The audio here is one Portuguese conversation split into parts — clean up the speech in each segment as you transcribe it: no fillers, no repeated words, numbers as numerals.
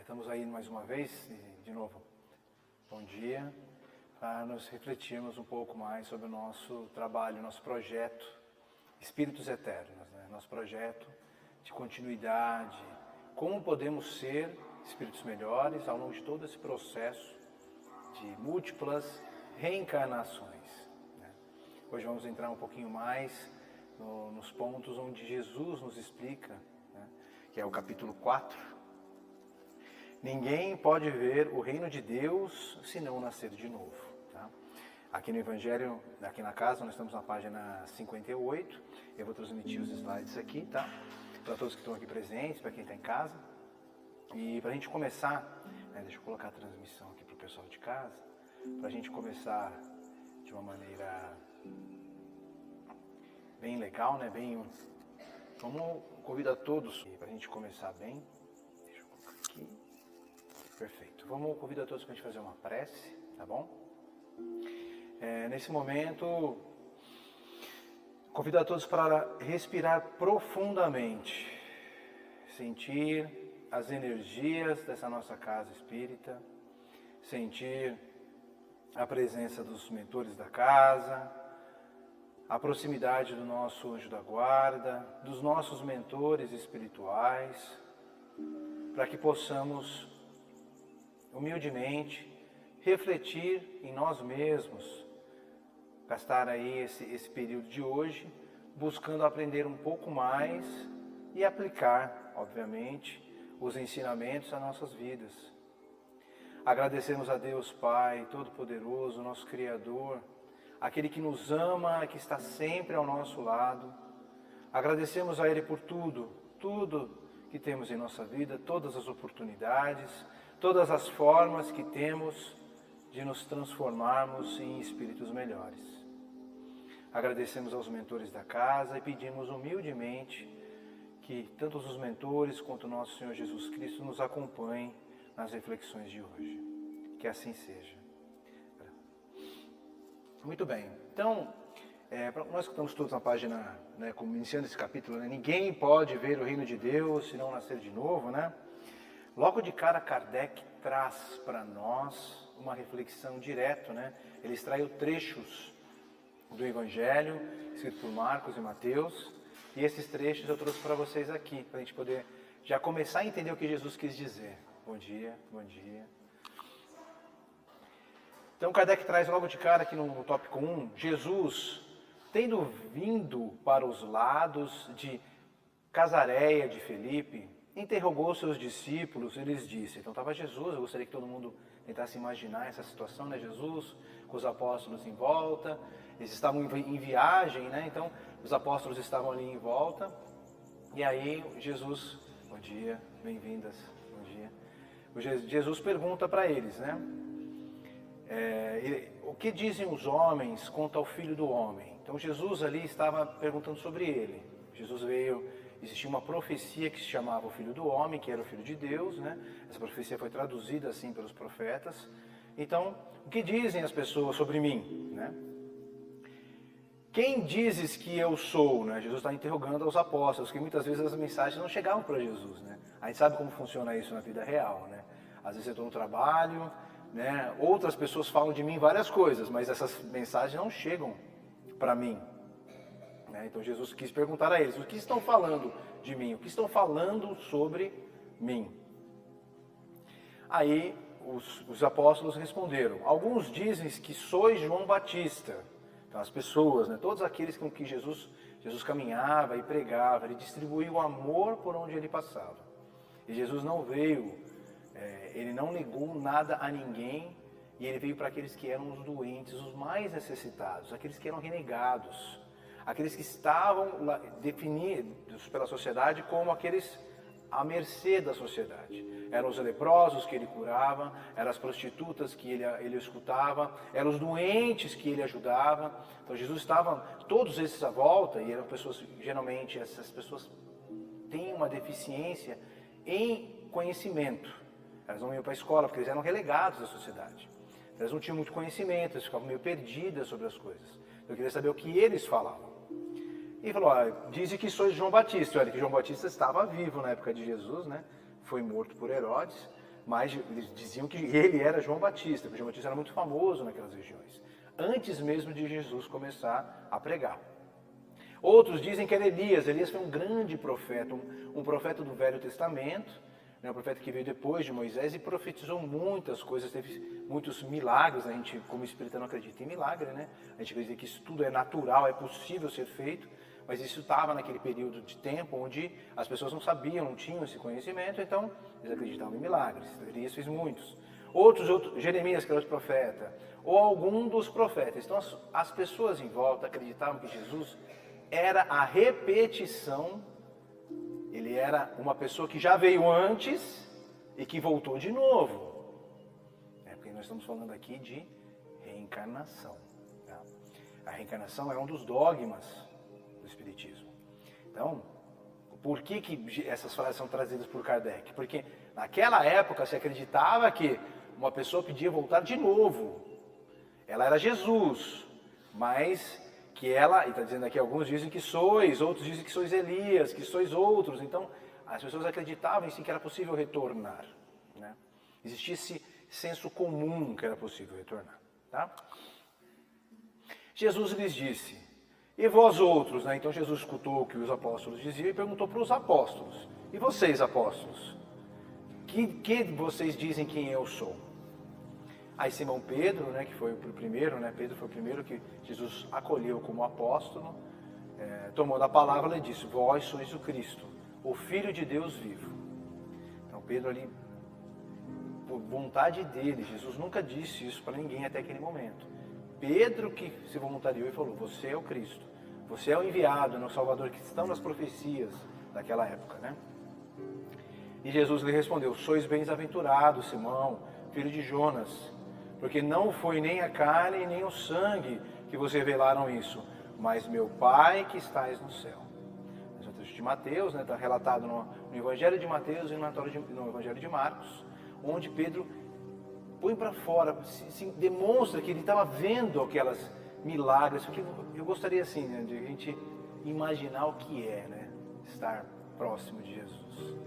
Estamos aí mais uma vez, de novo, bom dia, para nos refletirmos um pouco mais sobre o nosso trabalho, nosso projeto, Espíritos Eternos, né? Nosso projeto de continuidade, como podemos ser espíritos melhores ao longo de todo esse processo de múltiplas reencarnações, né? Hoje vamos entrar um pouquinho mais nos pontos onde Jesus nos explica, né? Que é o capítulo 4. Ninguém pode ver o reino de Deus se não nascer de novo. Tá? Aqui no Evangelho, aqui na casa, nós estamos na página 58. Eu vou transmitir os slides aqui, tá? Para todos que estão aqui presentes, para quem está em casa. E para a gente começar, né, deixa eu colocar a transmissão aqui para o pessoal de casa, para a gente começar de uma maneira bem legal, né? Vamos convidar todos para a gente começar bem. Deixa eu colocar aqui. Perfeito. Vamos convidar todos para a gente fazer uma prece, tá bom? Nesse momento, convido a todos para respirar profundamente, sentir as energias dessa nossa casa espírita, sentir a presença dos mentores da casa, a proximidade do nosso anjo da guarda, dos nossos mentores espirituais, para que possamos humildemente refletir em nós mesmos, gastar aí esse período de hoje buscando aprender um pouco mais e aplicar, obviamente, os ensinamentos às nossas vidas. Agradecemos a Deus Pai Todo-Poderoso, nosso Criador, aquele que nos ama, que está sempre ao nosso lado. Agradecemos a Ele por tudo que temos em nossa vida, todas as oportunidades, todas as formas que temos de nos transformarmos em espíritos melhores. Agradecemos aos mentores da casa e pedimos humildemente que tanto os mentores quanto o nosso Senhor Jesus Cristo nos acompanhem nas reflexões de hoje. Que assim seja. Muito bem. Então, nós que estamos todos na página, né, iniciando esse capítulo, né, ninguém pode ver o reino de Deus se não nascer de novo, né? Logo de cara, Kardec traz para nós uma reflexão direta, né? Ele extraiu trechos do Evangelho, escrito por Marcos e Mateus, e esses trechos eu trouxe para vocês aqui, para a gente poder já começar a entender o que Jesus quis dizer. Bom dia, bom dia. Então, Kardec traz logo de cara aqui no tópico 1, Jesus, tendo vindo para os lados de Casareia de Felipe, interrogou seus discípulos e lhes disse, então estava Jesus, eu gostaria que todo mundo tentasse imaginar essa situação, né? Jesus com os apóstolos em volta, eles estavam em viagem, né? Então os apóstolos estavam ali em volta, e aí Jesus, bom dia, bem-vindas, bom dia. Jesus pergunta para eles, né? O que dizem os homens quanto ao Filho do Homem? Então Jesus ali estava perguntando sobre ele. Jesus veio, existia uma profecia que se chamava o Filho do Homem, que era o Filho de Deus, né? Essa profecia foi traduzida assim pelos profetas. Então, o que dizem as pessoas sobre mim, né? Quem dizes que eu sou, né? Jesus está interrogando aos apóstolos, que muitas vezes as mensagens não chegavam para Jesus, né? A gente sabe como funciona isso na vida real, né? Às vezes eu estou no trabalho, né? Outras pessoas falam de mim várias coisas, mas essas mensagens não chegam para mim. Então Jesus quis perguntar a eles, o que estão falando de mim? O que estão falando sobre mim? Aí os apóstolos responderam, alguns dizem que sois João Batista. Então as pessoas, né, todos aqueles com que Jesus caminhava e pregava, ele distribuía o amor por onde ele passava. E Jesus não veio, ele não negou nada a ninguém, e ele veio para aqueles que eram os doentes, os mais necessitados, aqueles que eram renegados, aqueles que estavam definidos pela sociedade como aqueles à mercê da sociedade. Eram os leprosos que ele curava, eram as prostitutas que ele escutava, eram os doentes que ele ajudava. Então Jesus estava, todos esses à volta, e eram pessoas, geralmente essas pessoas têm uma deficiência em conhecimento. Elas não iam para a escola porque eles eram relegados da sociedade. Elas não tinham muito conhecimento, elas ficavam meio perdidas sobre as coisas. Eu queria saber o que eles falavam. E falou, dizem que sois João Batista. Olha, que João Batista estava vivo na época de Jesus, né? Foi morto por Herodes, mas eles diziam que ele era João Batista, porque João Batista era muito famoso naquelas regiões, antes mesmo de Jesus começar a pregar. Outros dizem que era Elias. Elias foi um grande profeta, um profeta do Velho Testamento, né, um profeta que veio depois de Moisés e profetizou muitas coisas, teve muitos milagres. A gente, como espírita, não acredita em milagre, né? A gente acredita que isso tudo é natural, é possível ser feito, mas isso estava naquele período de tempo onde as pessoas não sabiam, não tinham esse conhecimento, então eles acreditavam em milagres. Elias fez muitos. Outros, Jeremias, que era outro profeta, ou algum dos profetas. Então as pessoas em volta acreditavam que Jesus era a repetição, ele era uma pessoa que já veio antes e que voltou de novo. Porque nós estamos falando aqui de reencarnação. Tá? A reencarnação é um dos dogmas do Espiritismo. Então, por que essas frases são trazidas por Kardec? Porque naquela época se acreditava que uma pessoa podia voltar de novo. Ela era Jesus, mas que ela, e está dizendo aqui, alguns dizem que sois, outros dizem que sois Elias, que sois outros. Então, as pessoas acreditavam em si que era possível retornar. Né? Existia esse senso comum que era possível retornar. Tá? Jesus lhes disse, e vós outros? Né? Então Jesus escutou o que os apóstolos diziam e perguntou para os apóstolos, e vocês, apóstolos? Que vocês dizem quem eu sou? Aí Simão Pedro, né, que foi o primeiro, né, Pedro foi o primeiro que Jesus acolheu como apóstolo, tomou da palavra e disse, vós sois o Cristo, o Filho de Deus vivo. Então Pedro ali, por vontade dele, Jesus nunca disse isso para ninguém até aquele momento. Pedro que se voluntariou e falou, você é o Cristo, você é o enviado, o Salvador, que estão nas profecias daquela época, né? E Jesus lhe respondeu, sois bem-aventurado, Simão, filho de Jonas, porque não foi nem a carne nem o sangue que vos revelaram isso, mas meu Pai que estais no céu. Esse é o texto de Mateus, né, está relatado no Evangelho de Mateus e no Evangelho de Marcos, onde Pedro põe para fora, demonstra que ele estava vendo aquelas milagres, porque eu gostaria assim, né, de a gente imaginar o que é, né, estar próximo de Jesus.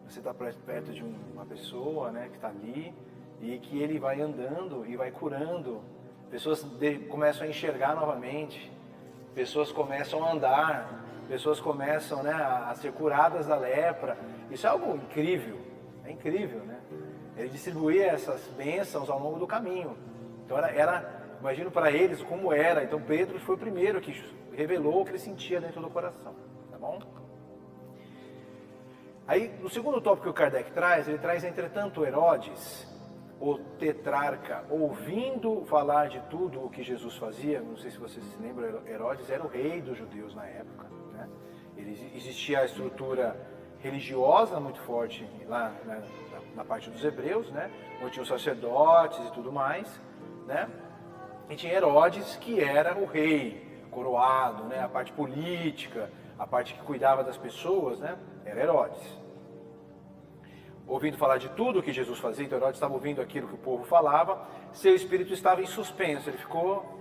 Você está perto de uma pessoa, né, que está ali, e que ele vai andando e vai curando, pessoas começam a enxergar novamente, pessoas começam a andar, pessoas começam, né, a ser curadas da lepra. Isso é algo incrível, é incrível, né? Ele distribuía essas bênçãos ao longo do caminho. Então imagino para eles como era. Então Pedro foi o primeiro que revelou o que ele sentia dentro do coração, tá bom? Aí, no segundo tópico que o Kardec traz, ele traz, entretanto, Herodes, o tetrarca, ouvindo falar de tudo o que Jesus fazia. Não sei se vocês se lembram, Herodes era o rei dos judeus na época, né? Existia a estrutura religiosa muito forte lá, né, na parte dos hebreus, né, onde tinha os sacerdotes e tudo mais, né? E tinha Herodes, que era o rei coroado, né, a parte política, a parte que cuidava das pessoas, né, era Herodes. Ouvindo falar de tudo o que Jesus fazia, então Herodes estava ouvindo aquilo que o povo falava, seu espírito estava em suspenso, ele ficou,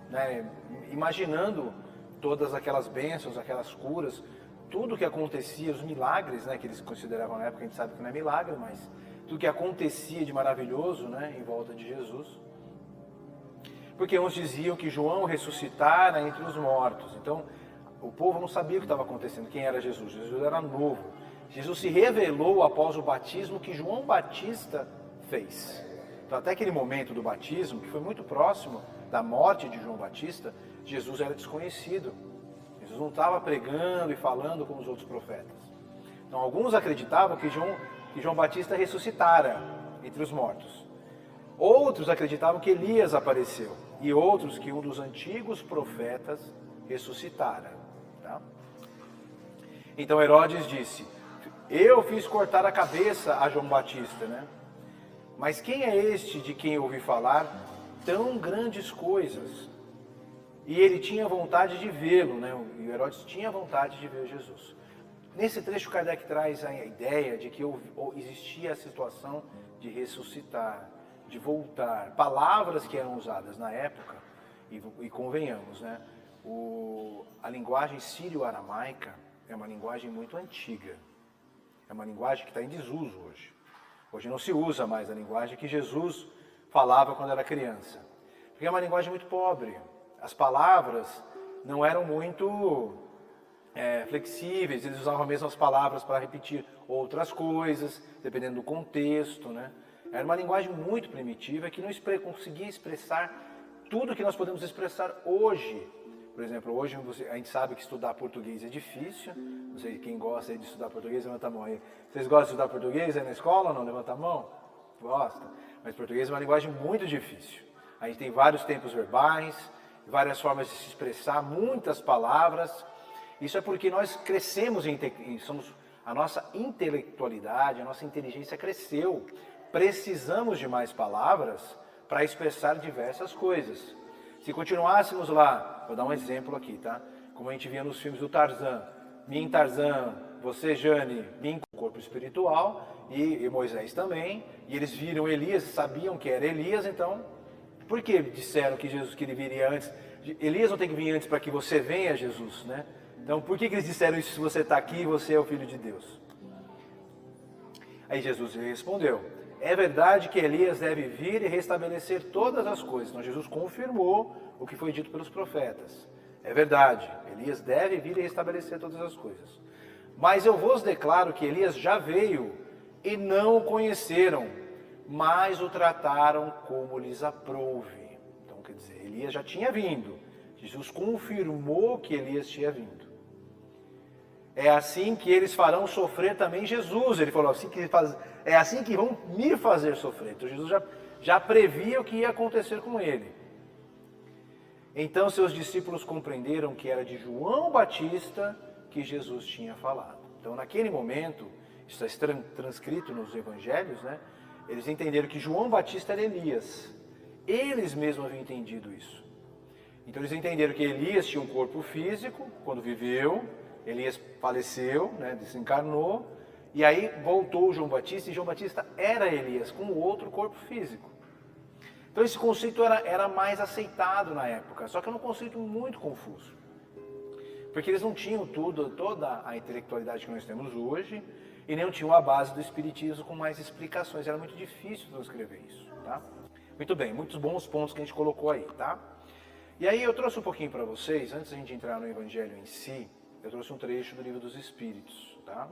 né, imaginando todas aquelas bênçãos, aquelas curas, tudo o que acontecia, os milagres, né, que eles consideravam na época, a gente sabe que não é milagre, mas tudo que acontecia de maravilhoso, né, em volta de Jesus. Porque uns diziam que João ressuscitara entre os mortos, então o povo não sabia o que estava acontecendo, quem era Jesus. Jesus era novo. Jesus se revelou após o batismo que João Batista fez. Então, até aquele momento do batismo, que foi muito próximo da morte de João Batista, Jesus era desconhecido. Jesus não estava pregando e falando como os outros profetas. Então, alguns acreditavam que João Batista ressuscitara entre os mortos. Outros acreditavam que Elias apareceu. E outros que um dos antigos profetas ressuscitara. Tá? Então, Herodes disse, eu fiz cortar a cabeça a João Batista, né? Mas quem é este de quem eu ouvi falar tão grandes coisas? E ele tinha vontade de vê-lo, né? E Herodes tinha vontade de ver Jesus. Nesse trecho, Kardec traz a ideia de que existia a situação de ressuscitar, de voltar. Palavras que eram usadas na época, e convenhamos, né? A linguagem sírio-aramaica é uma linguagem muito antiga. É uma linguagem que está em desuso hoje. Hoje não se usa mais a linguagem que Jesus falava quando era criança. Porque é uma linguagem muito pobre. As palavras não eram muito flexíveis, eles usavam as mesmas palavras para repetir outras coisas, dependendo do contexto, né? Era uma linguagem muito primitiva que não conseguia expressar tudo que nós podemos expressar hoje. Por exemplo, hoje a gente sabe que estudar português é difícil. Não sei quem gosta de estudar português, levanta a mão aí. Vocês gostam de estudar português aí na escola ou não? Levanta a mão. Gosta. Mas português é uma linguagem muito difícil. A gente tem vários tempos verbais, várias formas de se expressar, muitas palavras. Isso é porque nós crescemos a nossa intelectualidade, a nossa inteligência cresceu. Precisamos de mais palavras para expressar diversas coisas. Se continuássemos lá, vou dar um exemplo aqui, tá? Como a gente via nos filmes do Tarzan. Mim, Tarzan, você, Jane, mim com o corpo espiritual e Moisés também. E eles viram Elias, sabiam que era Elias, então, por que disseram que ele viria antes? Elias não tem que vir antes para que você venha, Jesus, né? Então, por que eles disseram isso se você está aqui e você é o Filho de Deus? Aí Jesus respondeu, é verdade que Elias deve vir e restabelecer todas as coisas. Então, Jesus confirmou o que foi dito pelos profetas. É verdade, Elias deve vir e restabelecer todas as coisas. Mas eu vos declaro que Elias já veio e não o conheceram, mas o trataram como lhes aprouve. Então, quer dizer, Elias já tinha vindo. Jesus confirmou que Elias tinha vindo. É assim que eles farão sofrer também Jesus. Ele falou assim é assim que vão me fazer sofrer. Então Jesus já previa o que ia acontecer com ele. Então seus discípulos compreenderam que era de João Batista que Jesus tinha falado. Então naquele momento, isso está transcrito nos evangelhos, né? Eles entenderam que João Batista era Elias. Eles mesmos haviam entendido isso. Então eles entenderam que Elias tinha um corpo físico quando viveu. Elias faleceu, né, desencarnou, e aí voltou João Batista, e João Batista era Elias, com outro corpo físico. Então esse conceito era mais aceitado na época, só que era um conceito muito confuso. Porque eles não tinham toda a intelectualidade que nós temos hoje, e nem tinham a base do espiritismo com mais explicações, era muito difícil transcrever isso, tá? Muito bem, muitos bons pontos que a gente colocou aí, tá? E aí eu trouxe um pouquinho para vocês, antes da gente entrar no evangelho em si, eu trouxe um trecho do Livro dos Espíritos, tá?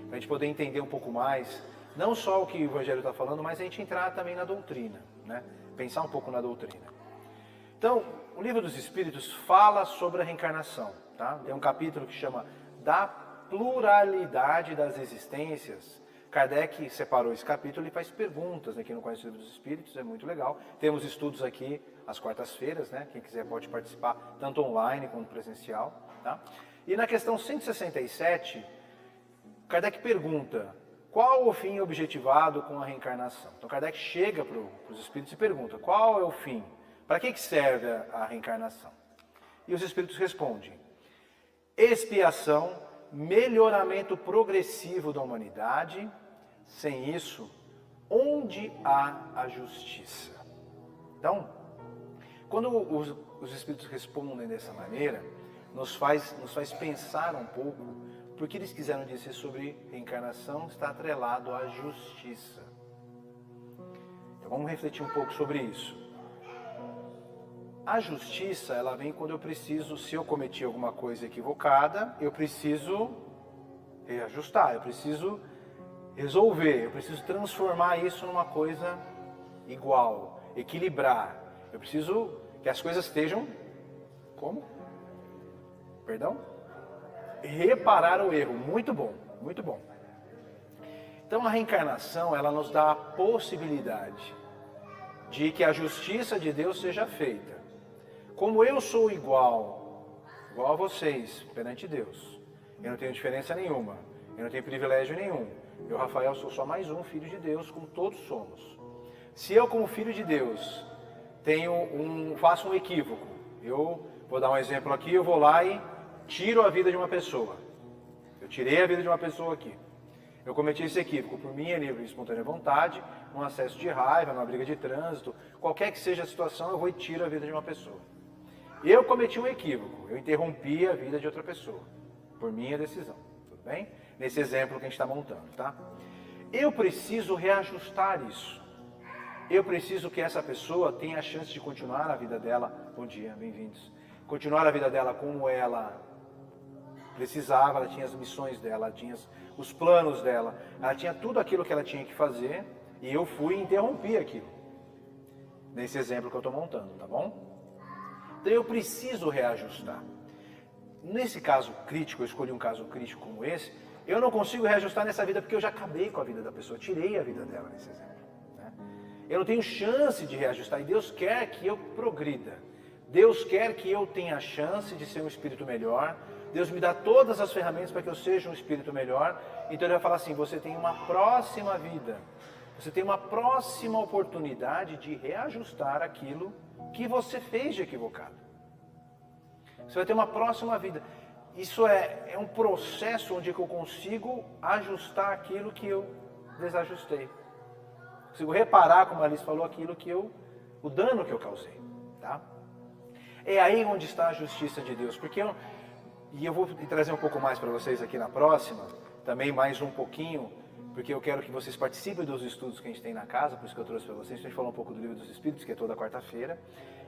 Para a gente poder entender um pouco mais, não só o que o Evangelho está falando, mas a gente entrar também na doutrina, né? Pensar um pouco na doutrina. Então, o Livro dos Espíritos fala sobre a reencarnação, tá? Tem um capítulo que chama Da Pluralidade das Existências. Kardec separou esse capítulo e faz perguntas, né? Quem não conhece o Livro dos Espíritos, é muito legal. Temos estudos aqui às quartas-feiras, né? Quem quiser pode participar, tanto online quanto presencial, tá? E na questão 167, Kardec pergunta, qual o fim objetivado com a reencarnação? Então Kardec chega para os espíritos e pergunta, qual é o fim? Para que serve a reencarnação? E os espíritos respondem, expiação, melhoramento progressivo da humanidade, sem isso, onde há a justiça? Então, quando os espíritos respondem dessa maneira, nos faz pensar um pouco, porque eles quiseram dizer sobre reencarnação está atrelado à justiça. Então vamos refletir um pouco sobre isso. A justiça, ela vem quando eu preciso, se eu cometi alguma coisa equivocada, eu preciso reajustar, eu preciso resolver, eu preciso transformar isso numa coisa igual, equilibrar. Eu preciso que as coisas estejam como? Perdão? Reparar o erro. Muito bom, muito bom. Então a reencarnação, ela nos dá a possibilidade de que a justiça de Deus seja feita. Como eu sou igual a vocês perante Deus, eu não tenho diferença nenhuma, eu não tenho privilégio nenhum. Eu, Rafael, sou só mais um filho de Deus, como todos somos. Se eu, como filho de Deus, faço um equívoco, eu vou dar um exemplo aqui, eu vou lá e tiro a vida de uma pessoa. Eu tirei a vida de uma pessoa aqui. Eu cometi esse equívoco por minha livre e espontânea vontade, num acesso de raiva, numa briga de trânsito, qualquer que seja a situação, eu vou e tiro a vida de uma pessoa. Eu cometi um equívoco, eu interrompi a vida de outra pessoa, por minha decisão, tudo bem? Nesse exemplo que a gente está montando, tá? eu preciso reajustar isso. Eu preciso que essa pessoa tenha a chance de continuar a vida dela, bom dia, bem-vindos, continuar a vida dela como ela precisava, ela tinha as missões dela, ela tinha os planos dela, ela tinha tudo aquilo que ela tinha que fazer, e eu fui e interrompi aquilo, nesse exemplo que eu estou montando, tá bom? Então eu preciso reajustar. Nesse caso crítico, eu escolhi um caso crítico como esse, eu não consigo reajustar nessa vida porque eu já acabei com a vida da pessoa, tirei a vida dela nesse exemplo. Né? Eu não tenho chance de reajustar, e Deus quer que eu progrida. Deus quer que eu tenha a chance de ser um espírito melhor. Deus me dá todas as ferramentas para que eu seja um espírito melhor. Então Ele vai falar assim, você tem uma próxima vida. Você tem uma próxima oportunidade de reajustar aquilo que você fez de equivocado. Você vai ter uma próxima vida. Isso é um processo onde eu consigo ajustar aquilo que eu desajustei. Consigo reparar, como a Alice falou, o dano que eu causei. Tá? É aí onde está a justiça de Deus. E eu vou trazer um pouco mais para vocês aqui na próxima, também mais um pouquinho, porque eu quero que vocês participem dos estudos que a gente tem na casa, por isso que eu trouxe para vocês. A gente falou um pouco do Livro dos Espíritos, que é toda quarta-feira.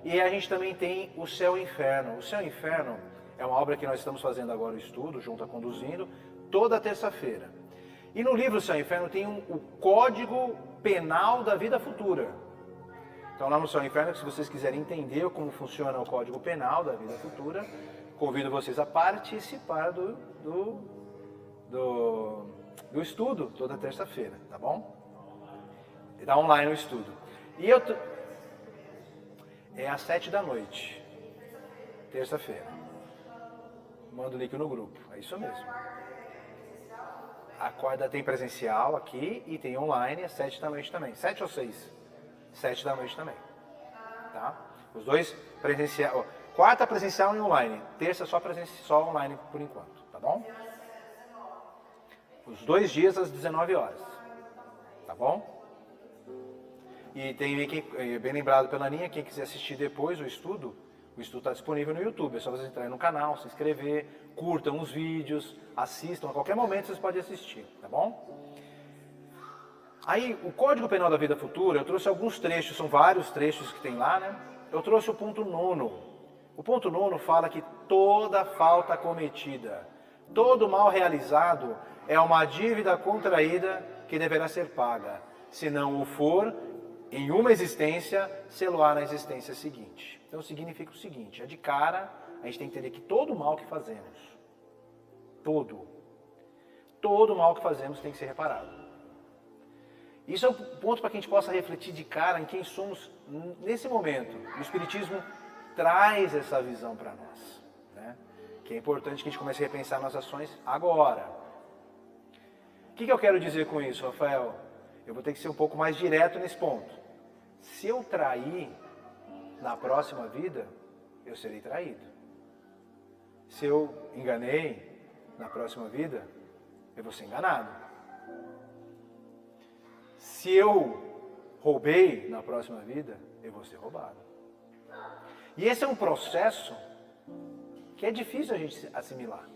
E a gente também tem o Céu e Inferno. O Céu e Inferno é uma obra que nós estamos fazendo agora o estudo, junto a Conduzindo, toda terça-feira. E no livro Céu e Inferno tem o Código Penal da Vida Futura. Então lá no Céu e Inferno, se vocês quiserem entender como funciona o Código Penal da Vida Futura, convido vocês a participar do estudo toda terça-feira, tá bom? Dá online o estudo. E é às 7 da noite, terça-feira. Manda o link no grupo, é isso mesmo. Tem presencial aqui e tem online às 7 da noite também. 7 ou 6? 7 da noite também. Tá? Os dois presencial. Quarta presencial e online. Terça só online por enquanto, tá bom? Os 2 dias às 19 horas. Tá bom? E tem bem lembrado pela Aninha, quem quiser assistir depois o estudo está disponível no YouTube. É só vocês entrarem no canal, se inscrever, curtam os vídeos, assistam. A qualquer momento vocês podem assistir, tá bom? Aí, o Código Penal da Vida Futura, eu trouxe alguns trechos, são vários trechos que tem lá, né? Eu trouxe o ponto 9. O ponto 9 fala que toda falta cometida, todo mal realizado é uma dívida contraída que deverá ser paga. Se não o for, em uma existência, sê-lo-á na existência seguinte. Então significa o seguinte, de cara, a gente tem que entender que todo mal que fazemos, todo mal que fazemos tem que ser reparado. Isso é o ponto para que a gente possa refletir de cara em quem somos nesse momento. O Espiritismo traz essa visão para nós, né? Que é importante que a gente comece a repensar nossas ações agora. O que eu quero dizer com isso, Rafael? Eu vou ter que ser um pouco mais direto nesse ponto. Se eu trair na próxima vida, eu serei traído. Se eu enganei na próxima vida, eu vou ser enganado. Se eu roubei na próxima vida, eu vou ser roubado. E esse é um processo que é difícil a gente assimilar.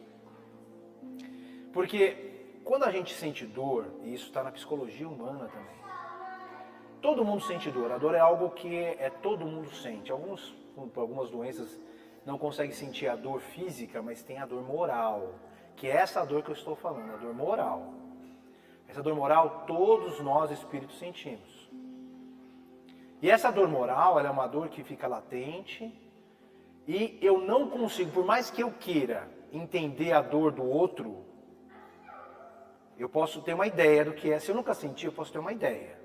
Porque quando a gente sente dor, e isso está na psicologia humana também, todo mundo sente dor. A dor é algo que todo mundo sente. Por algumas doenças, não conseguem sentir a dor física, mas tem a dor moral, que é essa dor que eu estou falando, a dor moral. Essa dor moral, todos nós espíritos sentimos. E essa dor moral, ela é uma dor que fica latente, e eu não consigo, por mais que eu queira entender a dor do outro, eu posso ter uma ideia do que é. Se eu nunca senti, eu posso ter uma ideia.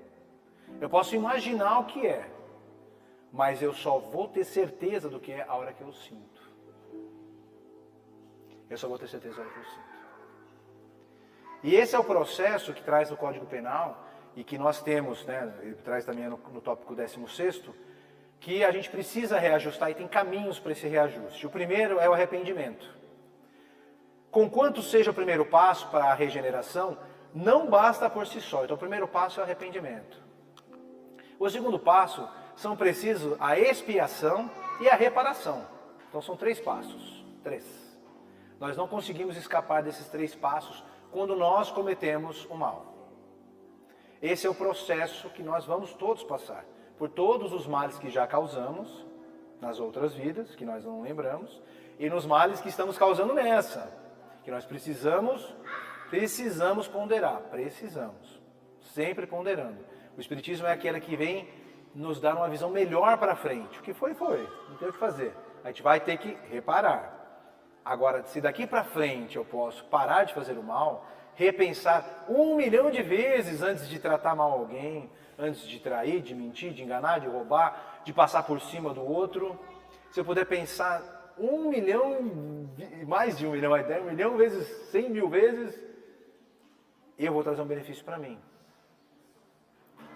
Eu posso imaginar o que é, mas eu só vou ter certeza do que é a hora que eu sinto. Eu só vou ter certeza da hora que eu sinto. E esse é o processo que traz o Código Penal, e que nós temos, né, ele traz também no tópico 16º, que a gente precisa reajustar, e tem caminhos para esse reajuste. O primeiro é o arrependimento. Conquanto seja o primeiro passo para a regeneração, não basta por si só. Então o primeiro passo é o arrependimento. O segundo passo são precisos a expiação e a reparação. Então são 3 passos. 3. Nós não conseguimos escapar desses 3 passos quando nós cometemos o mal. Esse é o processo que nós vamos todos passar. Por todos os males que já causamos nas outras vidas, que nós não lembramos, e nos males que estamos causando nessa, que nós precisamos ponderar, sempre ponderando. O Espiritismo é aquele que vem nos dar uma visão melhor para frente. O que foi, não tem o que fazer. A gente vai ter que reparar. Agora, se daqui para frente eu posso parar de fazer o mal, repensar 1 milhão de vezes antes de tratar mal alguém, antes de trair, de mentir, de enganar, de roubar, de passar por cima do outro. Se eu puder pensar 1 milhão, mais de 1 milhão, 1 milhão vezes, 100 mil vezes, eu vou trazer um benefício para mim.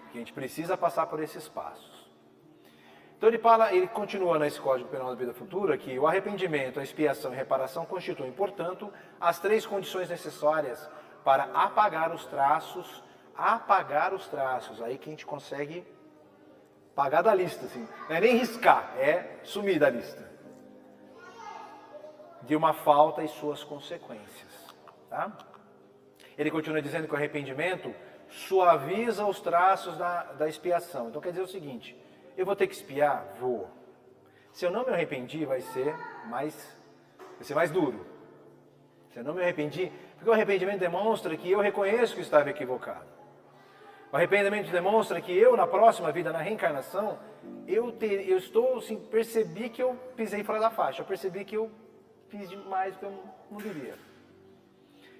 Porque a gente precisa passar por esses passos. Então ele continua nesse Código Penal da Vida Futura que o arrependimento, a expiação e a reparação constituem, portanto, as 3 condições necessárias para apagar os traços, aí que a gente consegue pagar da lista, assim. Não é nem riscar, é sumir da lista. De uma falta e suas consequências. Tá? Ele continua dizendo que o arrependimento suaviza os traços da expiação. Então quer dizer o seguinte, eu vou ter que expiar? Vou. Se eu não me arrependi, vai ser mais duro. Se eu não me arrependi, porque o arrependimento demonstra que eu reconheço que estava equivocado. O arrependimento demonstra que eu, na próxima vida, na reencarnação, percebi que eu pisei fora da faixa, eu percebi que eu fiz demais do que eu não devia.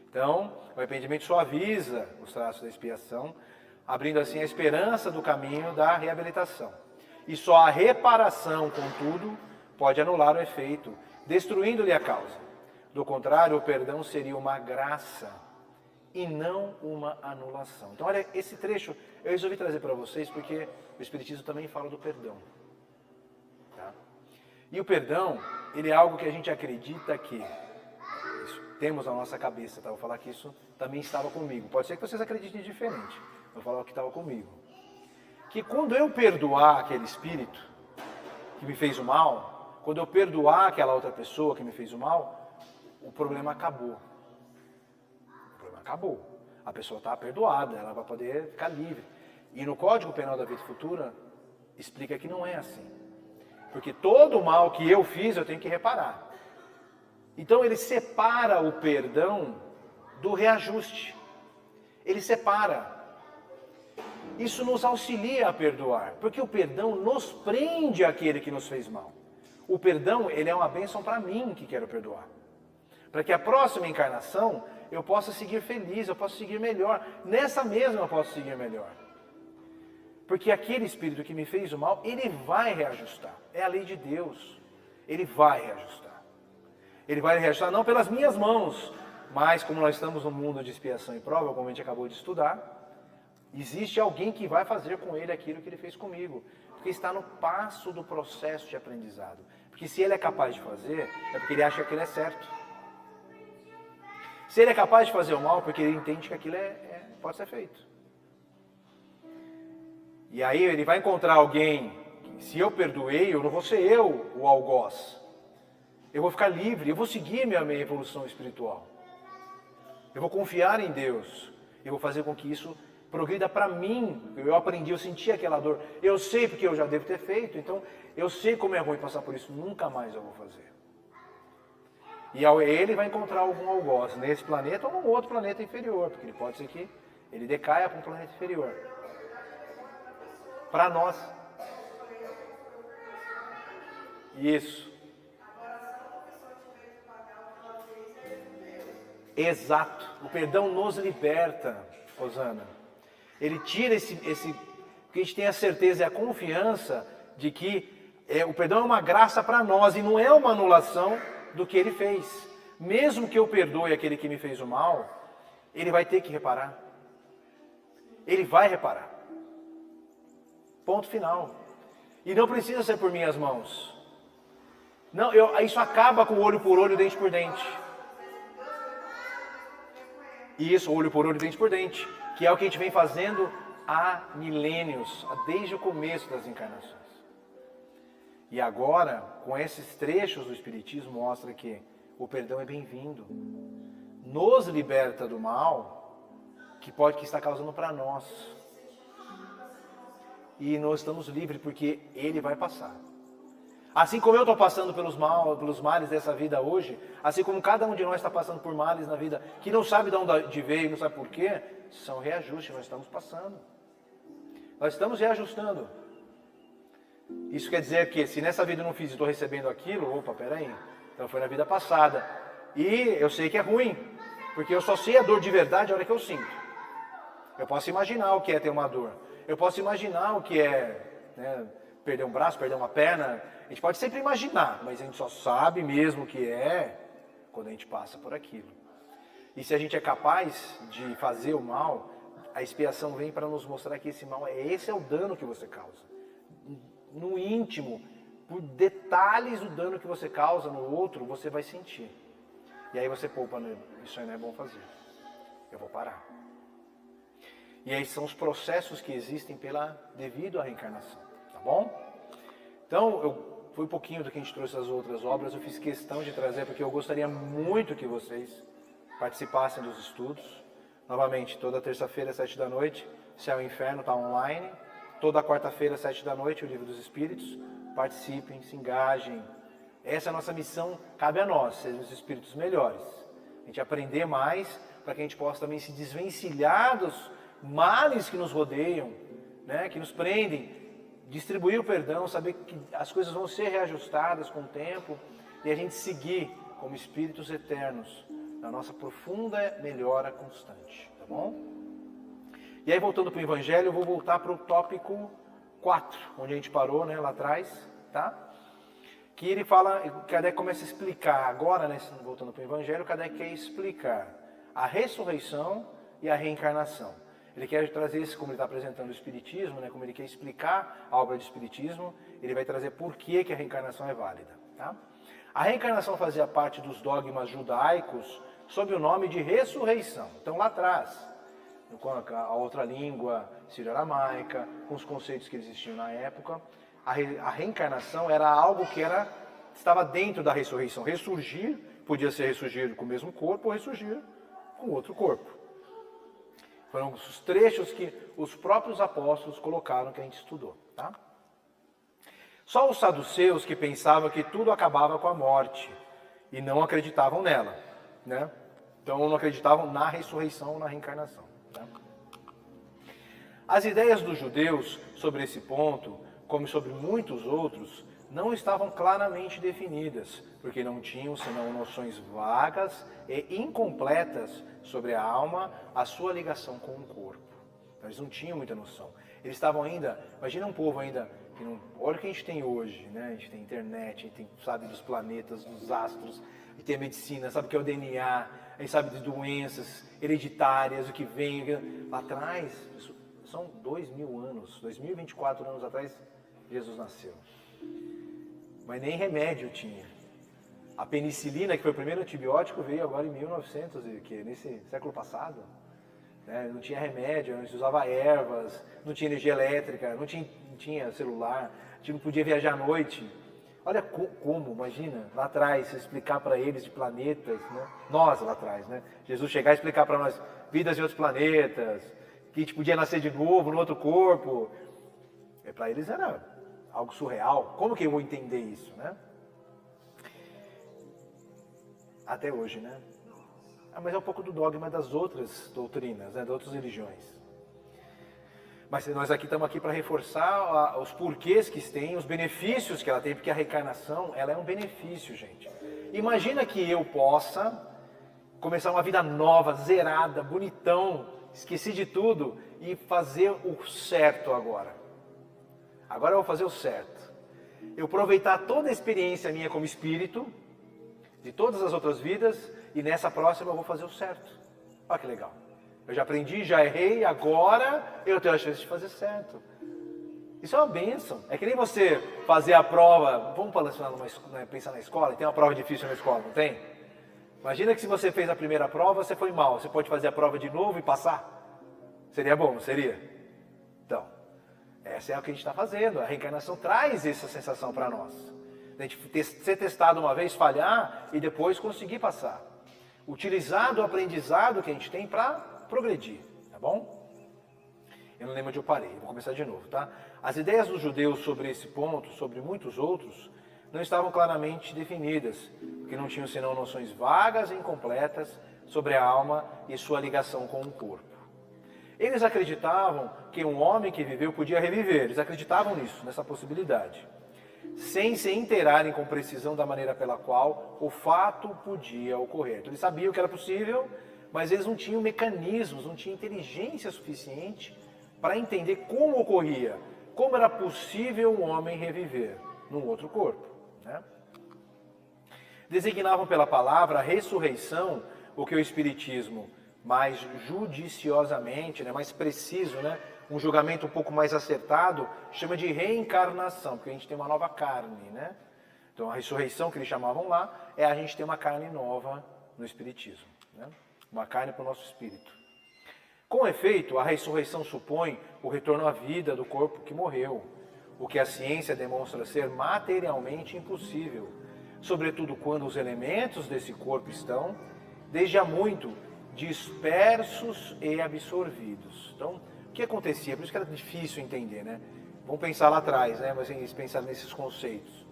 Então, o arrependimento suaviza os traços da expiação, abrindo assim a esperança do caminho da reabilitação. E só a reparação, contudo, pode anular o efeito, destruindo-lhe a causa. Do contrário, o perdão seria uma graça e não uma anulação. Então, olha, esse trecho eu resolvi trazer para vocês porque o Espiritismo também fala do perdão. Tá? E o perdão, ele é algo que a gente acredita que temos na nossa cabeça, tá? Vou falar que isso também estava comigo. Pode ser que vocês acreditem diferente. Vou falar o que estava comigo. Que quando eu perdoar aquele espírito que me fez o mal, quando eu perdoar aquela outra pessoa que me fez o mal, o problema acabou. O problema acabou. A pessoa está perdoada, ela vai poder ficar livre. E no Código Penal da Vida Futura, explica que não é assim. Porque todo o mal que eu fiz, eu tenho que reparar. Então ele separa o perdão do reajuste. Ele separa. Isso nos auxilia a perdoar, porque o perdão nos prende àquele que nos fez mal. O perdão, ele é uma bênção para mim que quero perdoar. Para que a próxima encarnação eu possa seguir feliz, eu possa seguir melhor. Nessa mesma eu posso seguir melhor. Porque aquele espírito que me fez o mal, ele vai reajustar. É a lei de Deus. Ele vai reajustar. Ele vai reajustar não pelas minhas mãos, mas como nós estamos no mundo de expiação e prova, como a gente acabou de estudar, existe alguém que vai fazer com ele aquilo que ele fez comigo. Porque está no passo do processo de aprendizado. Porque se ele é capaz de fazer, é porque ele acha que aquilo é certo. Se ele é capaz de fazer o mal, porque ele entende que aquilo pode ser feito. E aí ele vai encontrar alguém, se eu perdoei, eu não vou ser eu o algoz. Eu vou ficar livre, eu vou seguir minha evolução espiritual. Eu vou confiar em Deus. Eu vou fazer com que isso progrida para mim. Eu aprendi, eu senti aquela dor. Eu sei porque eu já devo ter feito, então eu sei como é ruim passar por isso. Nunca mais eu vou fazer. E ele vai encontrar algum algoz nesse planeta ou num outro planeta inferior, porque ele pode ser que ele decaia para um planeta inferior. Para nós. Isso. Exato. O perdão nos liberta, Rosana. Ele tira esse porque a gente tem a certeza e a confiança de que o perdão é uma graça para nós e não é uma anulação do que ele fez. Mesmo que eu perdoe aquele que me fez o mal, ele vai ter que reparar. Ele vai reparar. Ponto final. E não precisa ser por minhas mãos. Não, isso acaba com olho por olho, dente por dente. Isso, olho por olho, dente por dente. Que é o que a gente vem fazendo há milênios, desde o começo das encarnações. E agora, com esses trechos do Espiritismo, mostra que o perdão é bem-vindo. Nos liberta do mal que está causando para nós. e nós estamos livres, porque ele vai passar. Assim como eu estou passando pelos males dessa vida hoje, assim como cada um de nós está passando por males na vida, que não sabe de onde veio, não sabe por quê, são reajustes, nós estamos passando. Nós estamos reajustando. Isso quer dizer que se nessa vida eu não fiz e estou recebendo aquilo, opa, peraí, então foi na vida passada. E eu sei que é ruim, porque eu só sei a dor de verdade a hora que eu sinto. Eu posso imaginar o que é ter uma dor. Eu posso imaginar o que é, né, perder um braço, perder uma perna. A gente pode sempre imaginar, mas a gente só sabe mesmo o que é quando a gente passa por aquilo. E se a gente é capaz de fazer o mal, a expiação vem para nos mostrar que esse é o dano que você causa. No íntimo, por detalhes do dano que você causa no outro, você vai sentir. E aí você poupa, isso aí não é bom fazer. Eu vou parar. E aí são os processos que existem devido à reencarnação, tá bom? Então, foi um pouquinho do que a gente trouxe das outras obras, eu fiz questão de trazer, porque eu gostaria muito que vocês participassem dos estudos. Novamente, toda terça-feira, 7 da noite, Céu e Inferno está online. Toda quarta-feira, 7 da noite, o Livro dos Espíritos. Participem, se engajem. Essa é a nossa missão, cabe a nós, sermos espíritos melhores. A gente aprender mais, para que a gente possa também se desvencilhar dos males que nos rodeiam, né, que nos prendem, distribuir o perdão, saber que as coisas vão ser reajustadas com o tempo e a gente seguir como espíritos eternos na nossa profunda melhora constante, tá bom? E aí, voltando para o Evangelho, eu vou voltar para o tópico 4, onde a gente parou, né, lá atrás, tá? Que ele fala, Kardec começa a explicar, agora, né, voltando para o Evangelho, Kardec quer explicar a ressurreição e a reencarnação. Ele quer trazer isso, como ele está apresentando o Espiritismo, né, como ele quer explicar a obra do Espiritismo, ele vai trazer por que a reencarnação é válida. Tá? A reencarnação fazia parte dos dogmas judaicos sob o nome de ressurreição. Então, lá atrás, com a outra língua sírio-aramaica, com os conceitos que existiam na época, a reencarnação era algo que estava dentro da ressurreição. Ressurgir, podia ser ressurgir com o mesmo corpo ou ressurgir com outro corpo. Foram os trechos que os próprios apóstolos colocaram que a gente estudou. Tá? Só os saduceus que pensavam que tudo acabava com a morte e não acreditavam nela. Né? Então não acreditavam na ressurreição ou na reencarnação. Tá? As ideias dos judeus sobre esse ponto, como sobre muitos outros, não estavam claramente definidas, porque não tinham senão noções vagas e incompletas sobre a alma, a sua ligação com o corpo. Então, eles não tinham muita noção. Eles estavam ainda, imagina um povo ainda, que não, olha o que a gente tem hoje, né? A gente tem internet, a gente tem, sabe dos planetas, dos astros, a gente tem a medicina, sabe o que é o DNA, a gente sabe de doenças hereditárias, o que vem. Lá atrás, são 2000 anos, 2024 anos atrás, Jesus nasceu. Mas nem remédio tinha. A penicilina, que foi o primeiro antibiótico, veio agora em 1900, nesse século passado. Né? Não tinha remédio, não se usava ervas, não tinha energia elétrica, não tinha celular, a gente não podia viajar à noite. Olha como, imagina, lá atrás, você explicar para eles de planetas, né? Nós lá atrás, né? Jesus chegar e explicar para nós vidas em outros planetas, que a gente podia nascer de novo no outro corpo. Para eles era algo surreal. Como que eu vou entender isso, né? Até hoje, né? Mas é um pouco do dogma das outras doutrinas, né? Das outras religiões. Mas nós estamos aqui para reforçar os porquês que tem, os benefícios que ela tem, porque a reencarnação, ela é um benefício, gente. Imagina que eu possa começar uma vida nova, zerada, bonitão, esqueci de tudo e fazer o certo agora. Agora eu vou fazer o certo. Eu aproveitar toda a experiência minha como espírito, de todas as outras vidas, e nessa próxima eu vou fazer o certo. Olha que legal. Eu já aprendi, já errei, agora eu tenho a chance de fazer certo. Isso é uma bênção. É que nem você fazer a prova, vamos pensar na escola, tem uma prova difícil na escola, não tem? Imagina que se você fez a primeira prova, você foi mal, você pode fazer a prova de novo e passar? Seria bom, não seria? Então, essa é o que a gente está fazendo. A reencarnação traz essa sensação para nós. A gente ser testado uma vez, falhar e depois conseguir passar. Utilizar do aprendizado que a gente tem para progredir, tá bom? Eu não lembro onde eu parei, vou começar de novo, tá? As ideias dos judeus sobre esse ponto, sobre muitos outros, não estavam claramente definidas, porque não tinham senão noções vagas e incompletas sobre a alma e sua ligação com o corpo. Eles acreditavam que um homem que viveu podia reviver, eles acreditavam nisso, nessa possibilidade, sem se inteirarem com precisão da maneira pela qual o fato podia ocorrer. Então, eles sabiam que era possível, mas eles não tinham mecanismos, não tinham inteligência suficiente para entender como ocorria, como era possível um homem reviver num outro corpo, né? Designavam pela palavra a ressurreição, o que o Espiritismo, mais judiciosamente, né, mais preciso, né, um julgamento um pouco mais acertado, chama de reencarnação, porque a gente tem uma nova carne, né? Então a ressurreição que eles chamavam lá é a gente ter uma carne nova no Espiritismo, né? Uma carne para o nosso espírito. Com efeito, a ressurreição supõe o retorno à vida do corpo que morreu, o que a ciência demonstra ser materialmente impossível, sobretudo quando os elementos desse corpo estão, desde há muito, dispersos e absorvidos. Então, o que acontecia? Por isso que era difícil entender, né? Vamos pensar lá atrás, né? Mas pensar nesses conceitos.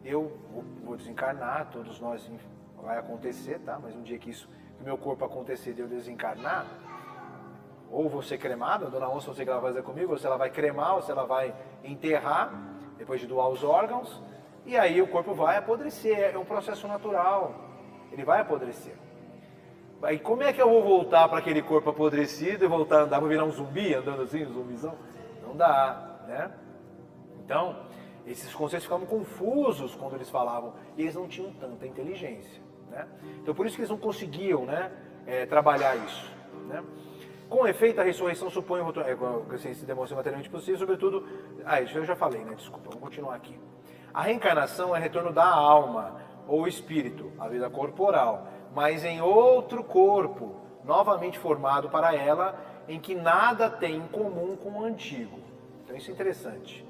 Eu vou desencarnar, todos nós vai acontecer, tá? Mas um dia que o meu corpo acontecer de eu desencarnar, ou vou ser cremado, a dona Onça não sei o que ela vai fazer comigo, ou se ela vai cremar, ou se ela vai enterrar, depois de doar os órgãos, e aí o corpo vai apodrecer, é um processo natural, ele vai apodrecer. Aí como é que eu vou voltar para aquele corpo apodrecido e voltar a andar, vou virar um zumbi, andando assim, um zumbizão? Não dá, né? Então, esses conceitos ficavam confusos quando eles falavam, e eles não tinham tanta inteligência, né? Então por isso que eles não conseguiam, né, trabalhar isso, né? Com efeito, a ressurreição supõe o retorno, assim, se demonstra materialmente possível, sobretudo... isso eu já falei, né? Desculpa, vamos continuar aqui. A reencarnação é retorno da alma, ou espírito, a vida corporal, mas em outro corpo, novamente formado para ela, em que nada tem em comum com o antigo. Então isso é interessante.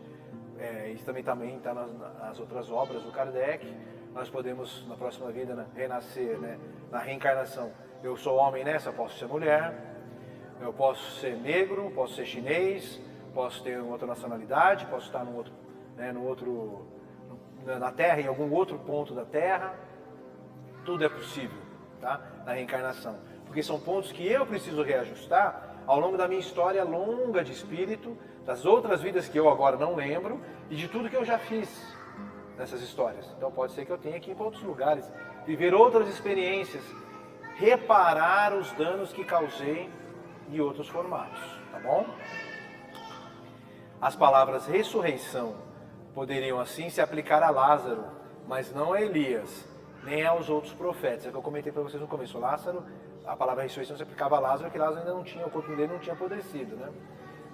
Isso também está nas outras obras do Kardec. Nós podemos, na próxima vida, né, renascer, né, na reencarnação. Eu sou homem nessa, posso ser mulher. Eu posso ser negro, posso ser chinês, posso ter uma outra nacionalidade, posso estar na Terra, em algum outro ponto da Terra. Tudo é possível, tá? Na reencarnação. Porque são pontos que eu preciso reajustar ao longo da minha história longa de espírito, das outras vidas que eu agora não lembro e de tudo que eu já fiz nessas histórias. Então pode ser que eu tenha que ir para outros lugares, viver outras experiências, reparar os danos que causei e outros formatos, tá bom? As palavras ressurreição poderiam assim se aplicar a Lázaro, mas não a Elias, nem aos outros profetas. É o que eu comentei para vocês no começo. Lázaro, a palavra ressurreição se aplicava a Lázaro, porque Lázaro ainda não tinha, o corpo dele não tinha apodrecido, né?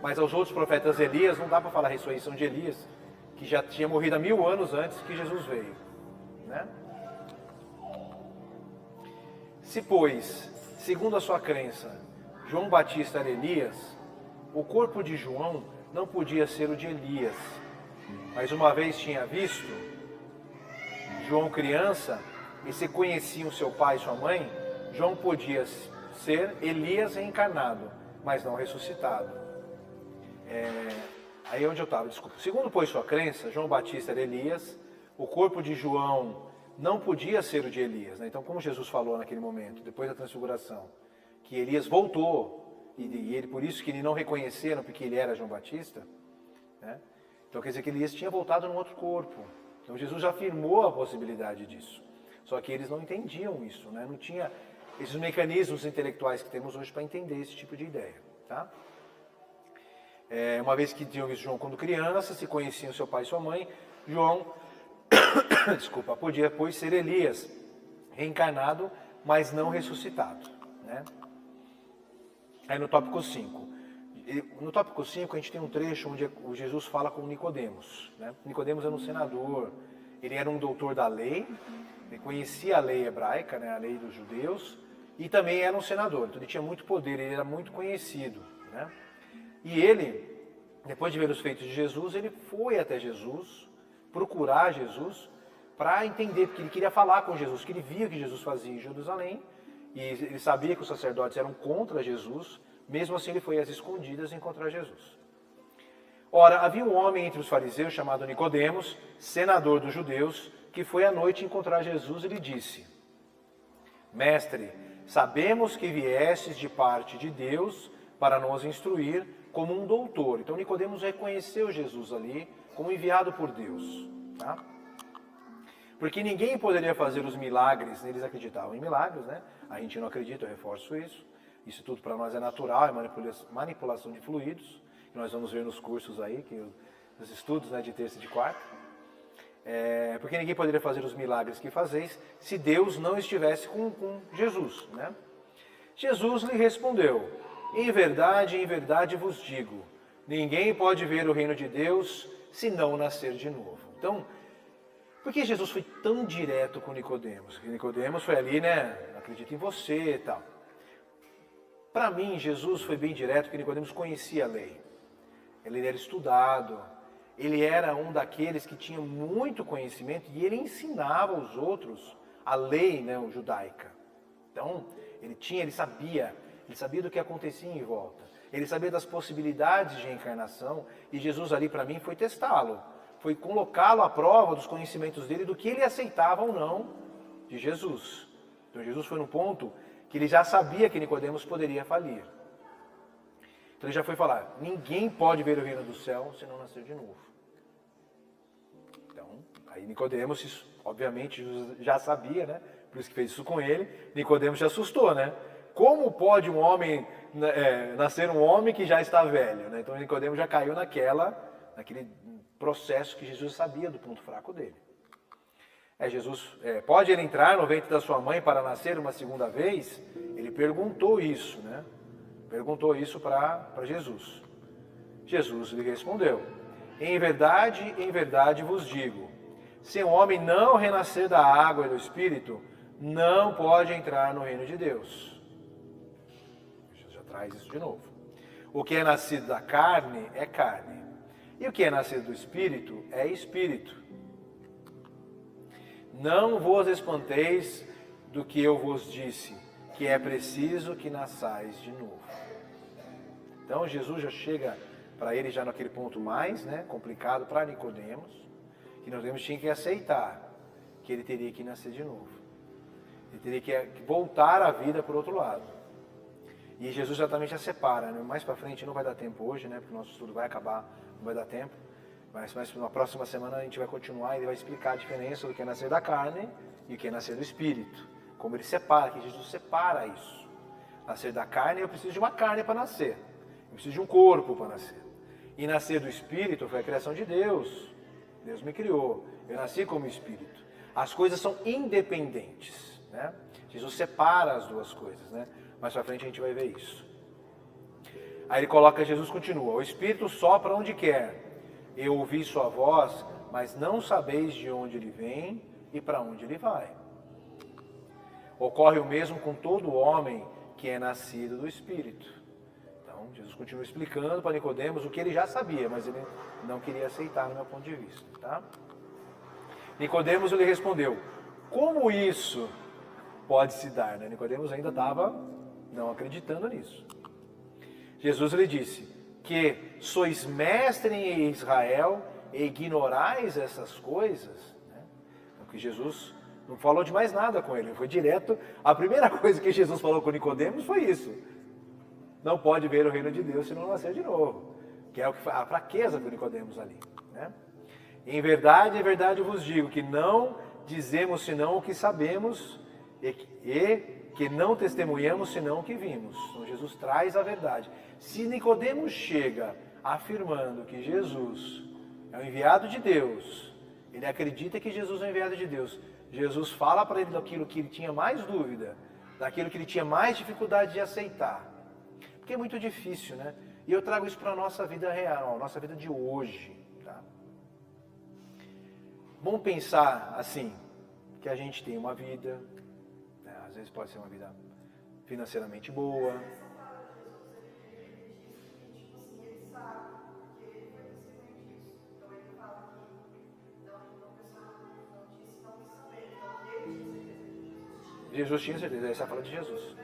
Mas aos outros profetas, Elias, não dá para falar a ressurreição de Elias, que já tinha morrido há 1000 anos antes que Jesus veio, né? Se, pois, segundo a sua crença, João Batista era Elias, o corpo de João não podia ser o de Elias. Mas uma vez tinha visto João criança, e se conheciam seu pai e sua mãe, João podia ser Elias reencarnado, mas não ressuscitado. Aí é onde eu estava, desculpa. Segundo, pois, sua crença, João Batista era Elias, o corpo de João não podia ser o de Elias, né? Então, como Jesus falou naquele momento, depois da transfiguração, que Elias voltou, e ele por isso que ele não reconheceram, porque ele era João Batista, né? Então quer dizer que Elias tinha voltado num outro corpo. Então Jesus já afirmou a possibilidade disso. Só que eles não entendiam isso, né? Não tinha esses mecanismos intelectuais que temos hoje para entender esse tipo de ideia, tá? Uma vez que tinham visto João quando criança, se conheciam seu pai e sua mãe, João desculpa, podia, pois, ser Elias, reencarnado, mas não ressuscitado, né? Aí no tópico 5. No tópico 5 a gente tem um trecho onde o Jesus fala com Nicodemos, né? Nicodemos era um senador, ele era um doutor da lei, ele conhecia a lei hebraica, né? A lei dos judeus, e também era um senador, então ele tinha muito poder, ele era muito conhecido, né? E ele, depois de ver os feitos de Jesus, ele foi até Jesus, procurar Jesus, para entender, porque ele queria falar com Jesus, que ele via o que Jesus fazia em Jerusalém, e ele sabia que os sacerdotes eram contra Jesus, Mesmo assim, ele foi às escondidas encontrar Jesus. Ora, havia um homem entre os fariseus chamado Nicodemos, senador dos judeus, que foi à noite encontrar Jesus e lhe disse: Mestre, sabemos que viestes de parte de Deus para nos instruir como um doutor. Então Nicodemos reconheceu Jesus ali como enviado por Deus. Tá? Porque ninguém poderia fazer os milagres, eles acreditavam em milagres, né? A gente não acredita, eu reforço isso. Isso tudo para nós é natural, é manipulação de fluidos, que nós vamos ver nos cursos aí, nos estudos, né, de terça e de quarta. Porque ninguém poderia fazer os milagres que fazeis se Deus não estivesse com Jesus, né? Jesus lhe respondeu: em verdade vos digo, ninguém pode ver o reino de Deus se não nascer de novo. Então, por que Jesus foi tão direto com Nicodemos? Porque Nicodemos foi ali, né? Acredita em você e tal. Para mim, Jesus foi bem direto porque Nicodemos conhecia a lei. Ele era estudado, ele era um daqueles que tinha muito conhecimento e ele ensinava aos outros a lei, né, judaica. Então, ele sabia do que acontecia em volta. Ele sabia das possibilidades de reencarnação e Jesus ali para mim foi testá-lo. Foi colocá-lo à prova dos conhecimentos dele, do que ele aceitava ou não de Jesus. Então Jesus foi no ponto que ele já sabia que Nicodemos poderia falir. Então ele já foi falar: ninguém pode ver o reino do céu se não nascer de novo. Então, aí Nicodemos, isso, obviamente, já sabia, né? Por isso que fez isso com ele. Nicodemos se assustou, né? Como pode um homem nascer um homem que já está velho, né? Então Nicodemos já caiu naquele processo que Jesus sabia do ponto fraco dele. Pode ele entrar no ventre da sua mãe para nascer uma segunda vez? Ele perguntou isso, né? Perguntou isso para Jesus. Jesus lhe respondeu: em verdade vos digo, se um homem não renascer da água e do Espírito, não pode entrar no reino de Deus. Jesus já traz isso de novo. O que é nascido da carne é carne, e o que é nascido do Espírito é Espírito. Não vos espanteis do que eu vos disse, que é preciso que nasçais de novo. Então Jesus já chega para ele já naquele ponto mais, né, complicado para Nicodemos, que Nicodemos tinha que aceitar que ele teria que nascer de novo. Ele teria que voltar à vida por outro lado. E Jesus exatamente a separa, né? Mais para frente não vai dar tempo hoje, né, porque o nosso estudo vai acabar, não vai dar tempo. Mas na próxima semana a gente vai continuar e ele vai explicar a diferença do que é nascer da carne e o que é nascer do Espírito. Como ele separa, que Jesus separa isso. Nascer da carne, eu preciso de uma carne para nascer. Eu preciso de um corpo para nascer. E nascer do Espírito foi a criação de Deus. Deus me criou. Eu nasci como Espírito. As coisas são independentes, né? Jesus separa as duas coisas, né? Mais para frente a gente vai ver isso. Aí Jesus continua: o Espírito sopra onde quer. Eu ouvi sua voz, mas não sabeis de onde ele vem e para onde ele vai. Ocorre o mesmo com todo homem que é nascido do Espírito. Então, Jesus continua explicando para Nicodemos o que ele já sabia, mas ele não queria aceitar no meu ponto de vista. Tá? Nicodemos lhe respondeu: como isso pode se dar? Né? Nicodemos ainda estava não acreditando nisso. Jesus lhe disse: que sois mestre em Israel e ignorais essas coisas, né? Porque Jesus não falou de mais nada com ele, foi direto. A primeira coisa que Jesus falou com Nicodemos foi isso: não pode ver o reino de Deus se não nascer de novo, que é a fraqueza do Nicodemos ali, né? Em verdade vos digo que não dizemos senão o que sabemos e que não testemunhamos senão o que vimos. Então Jesus traz a verdade. Se Nicodemos chega afirmando que Jesus é o enviado de Deus, ele acredita que Jesus é o enviado de Deus, Jesus fala para ele daquilo que ele tinha mais dúvida, daquilo que ele tinha mais dificuldade de aceitar. Porque é muito difícil, né? E eu trago isso para a nossa vida real, a nossa vida de hoje. Tá? Vamos pensar assim, que a gente tem uma vida, né? Às vezes pode ser uma vida financeiramente boa. Jesus tinha certeza, essa é a fala de Jesus.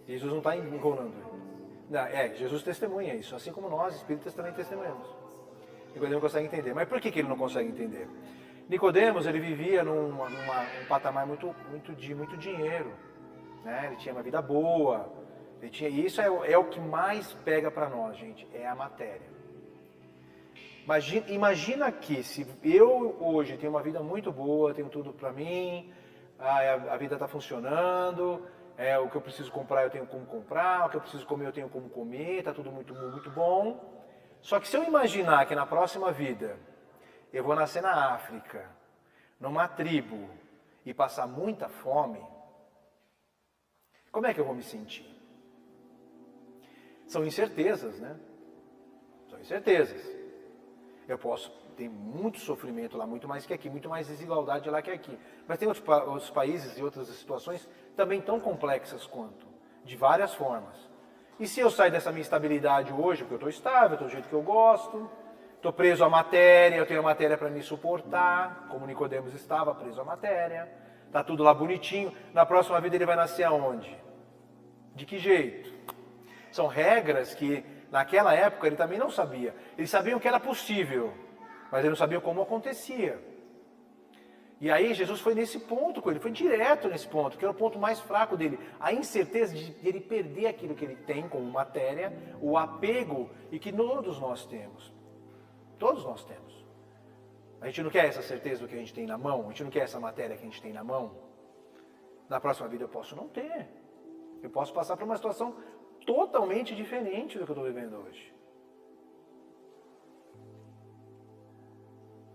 Jesus não está enrolando ele. Não, Jesus testemunha isso, assim como nós, espíritas, também testemunhamos. Nicodemos consegue entender. Mas por que ele não consegue entender? Nicodemos, ele vivia num patamar muito dinheiro. Né? Ele tinha uma vida boa. E isso é o que mais pega para nós, gente, é a matéria. Imagina que se eu hoje tenho uma vida muito boa, tenho tudo para mim, a vida está funcionando, o que eu preciso comprar eu tenho como comprar, o que eu preciso comer eu tenho como comer, está tudo muito, muito bom. Só que se eu imaginar que na próxima vida eu vou nascer na África, numa tribo, e passar muita fome, como é que eu vou me sentir? São incertezas, né? São incertezas. Eu posso ter muito sofrimento lá, muito mais que aqui, muito mais desigualdade lá que aqui. Mas tem outros países e outras situações também tão complexas quanto, de várias formas. E se eu sair dessa minha estabilidade hoje, porque eu estou estável, estou do jeito que eu gosto, estou preso à matéria, eu tenho a matéria para me suportar, como Nicodemos estava preso à matéria, está tudo lá bonitinho, na próxima vida ele vai nascer aonde? De que jeito? São regras que naquela época ele também não sabia. Eles sabiam que era possível, mas ele não sabia como acontecia. E aí Jesus foi nesse ponto com ele, foi direto nesse ponto, que era o ponto mais fraco dele. A incerteza de ele perder aquilo que ele tem como matéria, o apego, e que todos nós temos. Todos nós temos. A gente não quer essa certeza do que a gente tem na mão, a gente não quer essa matéria que a gente tem na mão. Na próxima vida eu posso não ter. Eu posso passar por uma situação totalmente diferente do que eu estou vivendo hoje.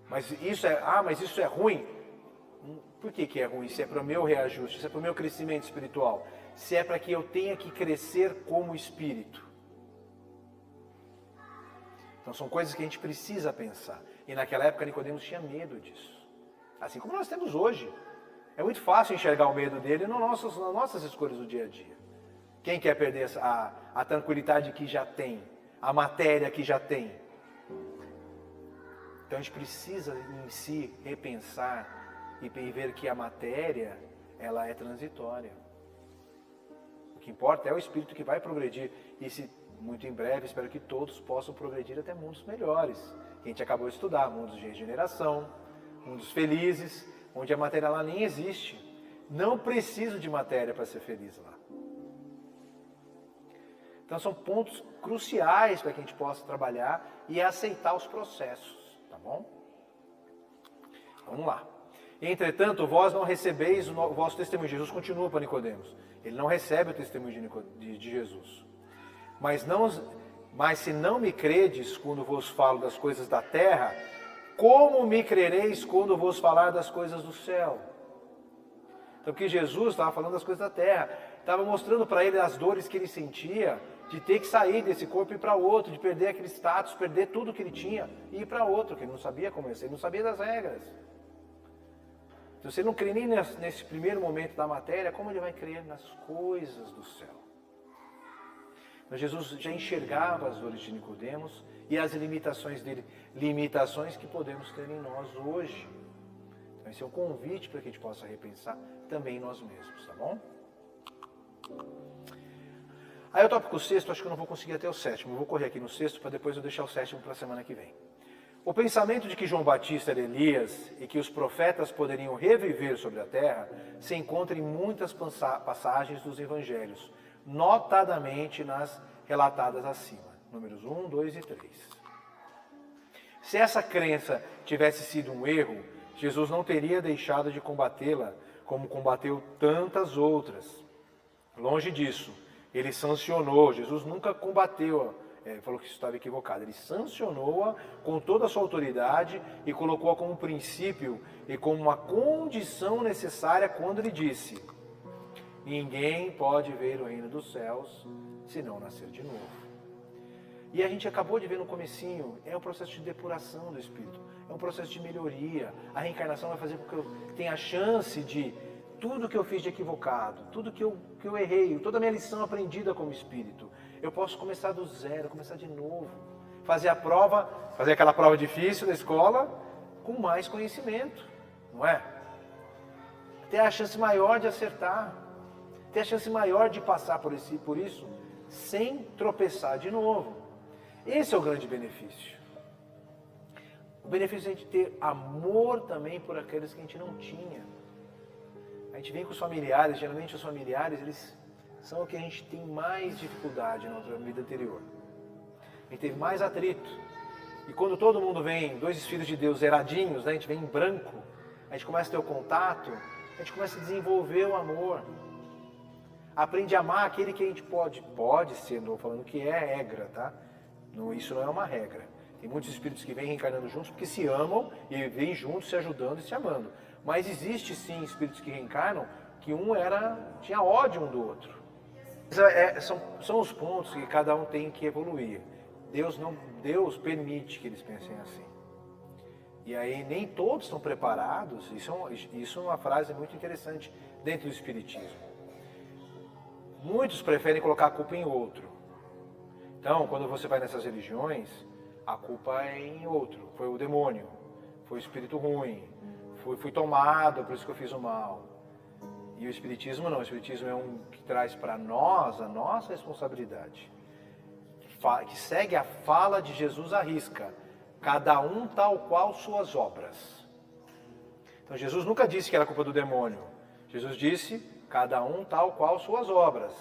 Mas isso é ruim. Por que é ruim? Se é para o meu reajuste, se é para o meu crescimento espiritual, se é para que eu tenha que crescer como espírito. Então são coisas que a gente precisa pensar. E naquela época Nicodemos tinha medo disso. Assim como nós temos hoje. É muito fácil enxergar o medo dele nas nossas escolhas do dia a dia. Quem quer perder a tranquilidade que já tem, a matéria que já tem? Então a gente precisa em si repensar e ver que a matéria, ela é transitória. O que importa é o espírito que vai progredir. E se muito em breve, espero que todos possam progredir até mundos melhores. Que a gente acabou de estudar, mundos de regeneração, mundos felizes, onde a matéria lá nem existe. Não preciso de matéria para ser feliz lá. Então são pontos cruciais para que a gente possa trabalhar e aceitar os processos, tá bom? Vamos lá. Entretanto, vós não recebeis o vosso testemunho. Jesus continua para Nicodemos. Ele não recebe o testemunho de Jesus. Mas se não me credes quando vos falo das coisas da terra, como me crereis quando vos falar das coisas do céu? Então, que Jesus estava falando das coisas da terra, estava mostrando para ele as dores que ele sentia, de ter que sair desse corpo e ir para outro, de perder aquele status, perder tudo que ele tinha e ir para outro, que ele não sabia como ia ser, ele não sabia das regras. Se você não crê nem nesse primeiro momento da matéria, como ele vai crer nas coisas do céu? Então, Jesus já enxergava as dores de Nicodemos e as limitações dele, limitações que podemos ter em nós hoje. Então esse é um convite para que a gente possa repensar também nós mesmos, tá bom? Aí o tópico sexto, acho que eu não vou conseguir até o sétimo, eu vou correr aqui no sexto para depois eu deixar o sétimo para a semana que vem. O pensamento de que João Batista era Elias e que os profetas poderiam reviver sobre a terra se encontra em muitas passagens dos evangelhos, notadamente nas relatadas acima, números 1, 2 e 3. Se essa crença tivesse sido um erro, Jesus não teria deixado de combatê-la, como combateu tantas outras. Longe disso, ele sancionou, Jesus nunca combateu, falou que isso estava equivocado, ele sancionou-a com toda a sua autoridade e colocou-a como princípio e como uma condição necessária quando ele disse: ninguém pode ver o reino dos céus se não nascer de novo. E a gente acabou de ver no comecinho, é um processo de depuração do espírito, é um processo de melhoria. A reencarnação vai fazer com que eu tenha a chance de tudo que eu fiz de equivocado, tudo que eu errei, toda a minha lição aprendida como espírito, eu posso começar do zero, começar de novo, fazer a prova, fazer aquela prova difícil da escola com mais conhecimento, não é? Ter a chance maior de acertar. ter a chance maior de passar por isso sem tropeçar de novo. Esse é o grande benefício. O benefício é a gente ter amor também por aqueles que a gente não tinha. A gente vem com os familiares, geralmente os familiares, eles são o que a gente tem mais dificuldade na nossa vida anterior. A gente teve mais atrito. E quando todo mundo vem, dois filhos de Deus zeradinhos, né, a gente vem em branco, a gente começa a ter o contato, a gente começa a desenvolver o amor. Aprende a amar aquele que a gente pode ser, não estou falando que é regra, tá? Não, isso não é uma regra. Tem muitos espíritos que vêm reencarnando juntos porque se amam e vêm juntos se ajudando e se amando. Mas existe sim espíritos que reencarnam que tinha ódio um do outro. São os pontos que cada um tem que evoluir. Deus permite que eles pensem assim. E aí nem todos estão preparados. Isso é uma frase muito interessante dentro do espiritismo. Muitos preferem colocar a culpa em outro. Então, quando você vai nessas religiões, a culpa é em outro. Foi o demônio, foi o espírito ruim, fui tomado, por isso que eu fiz o mal. E o espiritismo não. O espiritismo é um que traz para nós a nossa responsabilidade. Que segue a fala de Jesus à risca. Cada um tal qual suas obras. Então Jesus nunca disse que era culpa do demônio. Jesus disse, cada um tal qual suas obras.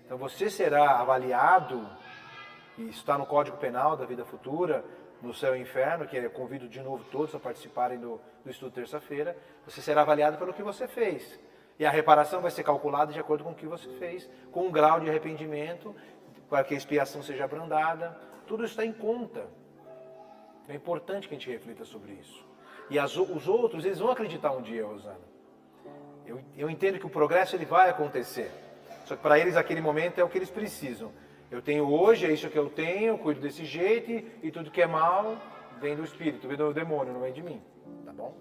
Então você será avaliado, e isso está no Código Penal da Vida Futura, no Céu e Inferno, que eu convido de novo todos a participarem do estudo terça-feira, você será avaliado pelo que você fez. E a reparação vai ser calculada de acordo com o que você fez, com um grau de arrependimento, para que a expiação seja abrandada. Tudo isso está em conta. É importante que a gente reflita sobre isso. E os outros, eles vão acreditar um dia, Rosana. Eu entendo que o progresso ele vai acontecer. Só que para eles aquele momento é o que eles precisam. Eu tenho hoje, é isso que eu tenho, cuido desse jeito e tudo que é mal vem do espírito, vem do demônio, não vem de mim. Tá bom?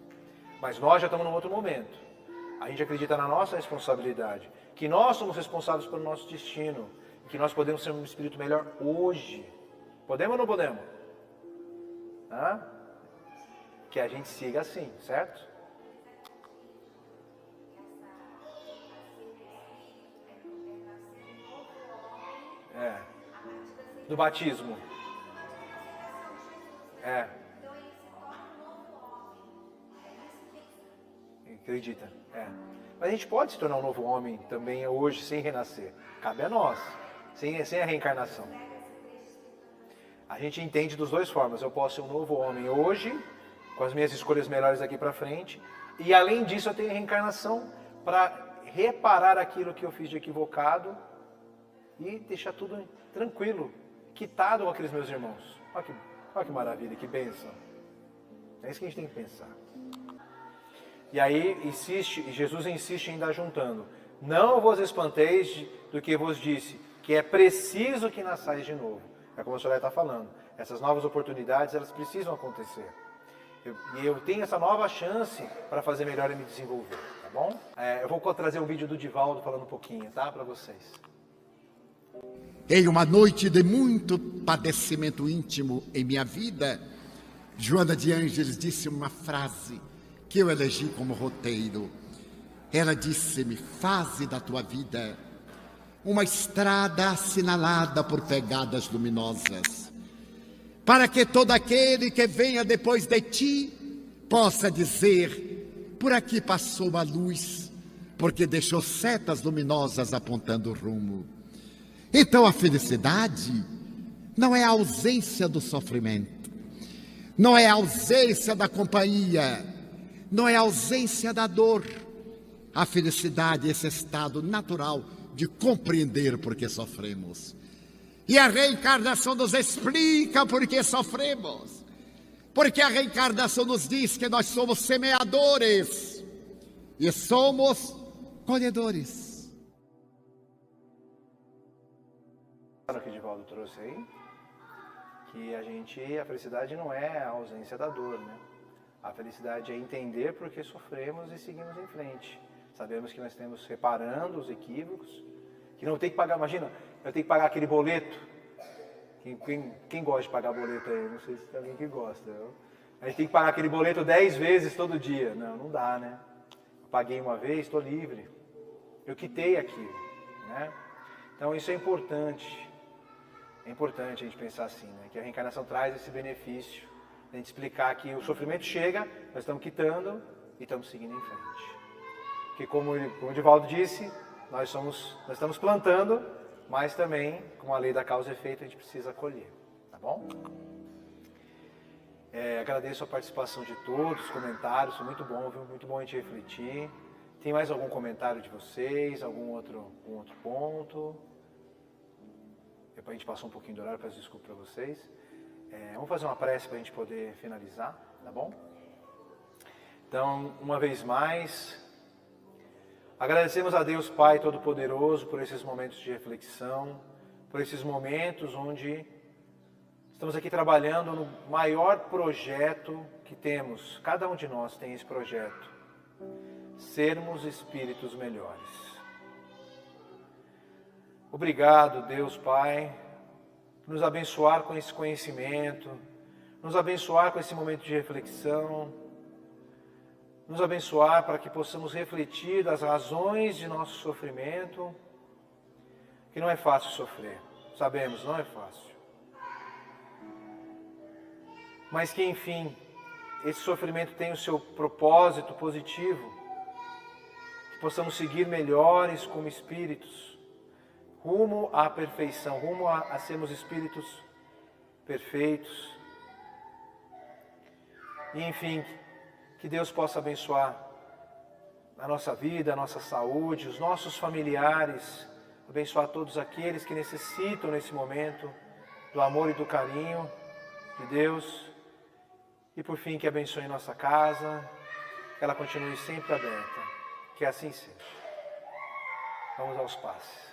Mas nós já estamos num outro momento. A gente acredita na nossa responsabilidade. Que nós somos responsáveis pelo nosso destino. E que nós podemos ser um espírito melhor hoje. Podemos ou não podemos? Que a gente siga assim, certo? Do batismo. Acredita? Mas a gente pode se tornar um novo homem também hoje, sem renascer. Cabe a nós, sem a reencarnação. A gente entende dos dois formas. Eu posso ser um novo homem hoje, com as minhas escolhas melhores daqui para frente, e além disso eu tenho a reencarnação para reparar aquilo que eu fiz de equivocado e deixar tudo tranquilo, quitado com aqueles meus irmãos. Olha que maravilha, que bênção. É isso que a gente tem que pensar. E aí Jesus insiste em dar juntando. Não vos espanteis do que vos disse, que é preciso que nasçais de novo. É como a senhora está falando. Essas novas oportunidades, elas precisam acontecer. E eu tenho essa nova chance para fazer melhor e me desenvolver, tá bom? Eu vou trazer um vídeo do Divaldo falando um pouquinho, tá? Para vocês. Em uma noite de muito padecimento íntimo em minha vida, Joana de Ângeles disse uma frase que eu elegi como roteiro. Ela disse-me: faze da tua vida uma estrada assinalada por pegadas luminosas, para que todo aquele que venha depois de ti possa dizer: por aqui passou uma luz, porque deixou setas luminosas apontando o rumo. Então a felicidade não é a ausência do sofrimento, não é a ausência da companhia, não é a ausência da dor. A felicidade é esse estado natural de compreender por que sofremos. E a reencarnação nos explica por que sofremos. Porque a reencarnação nos diz que nós somos semeadores e somos colhedores. O que o Divaldo trouxe aí, que a felicidade não é a ausência da dor, né? A felicidade é entender por que sofremos e seguimos em frente. Sabemos que nós estamos reparando os equívocos, que não tem que pagar, imagina, eu tenho que pagar aquele boleto. Quem gosta de pagar boleto aí? Não sei se tem alguém que gosta. A gente tem que pagar aquele boleto 10 vezes todo dia. Não dá, né? Eu paguei uma vez, estou livre. eu quitei aquilo, né? Então isso é importante. É importante a gente pensar assim, né? Que a reencarnação traz esse benefício, a gente explicar que o sofrimento chega, nós estamos quitando e estamos seguindo em frente. Porque como o Divaldo disse, nós estamos plantando, mas também, com a lei da causa e efeito, a gente precisa colher, tá bom? Agradeço a participação de todos, os comentários, foi muito bom, viu? Muito bom a gente refletir. Tem mais algum comentário de vocês, algum outro ponto? Depois a gente passou um pouquinho do horário, peço desculpa para vocês. Vamos fazer uma prece para a gente poder finalizar, tá bom? Então, uma vez mais, agradecemos a Deus Pai Todo-Poderoso por esses momentos de reflexão, por esses momentos onde estamos aqui trabalhando no maior projeto que temos. Cada um de nós tem esse projeto. Sermos espíritos melhores. Obrigado, Deus Pai, por nos abençoar com esse conhecimento, nos abençoar com esse momento de reflexão, nos abençoar para que possamos refletir das razões de nosso sofrimento, que não é fácil sofrer, sabemos, não é fácil. Mas que, enfim, esse sofrimento tem o seu propósito positivo, que possamos seguir melhores como espíritos, rumo à perfeição, rumo a sermos espíritos perfeitos. E, enfim, que Deus possa abençoar a nossa vida, a nossa saúde, os nossos familiares, abençoar todos aqueles que necessitam nesse momento do amor e do carinho de Deus. E por fim, que abençoe nossa casa, que ela continue sempre aberta. Que assim seja. Vamos aos passes.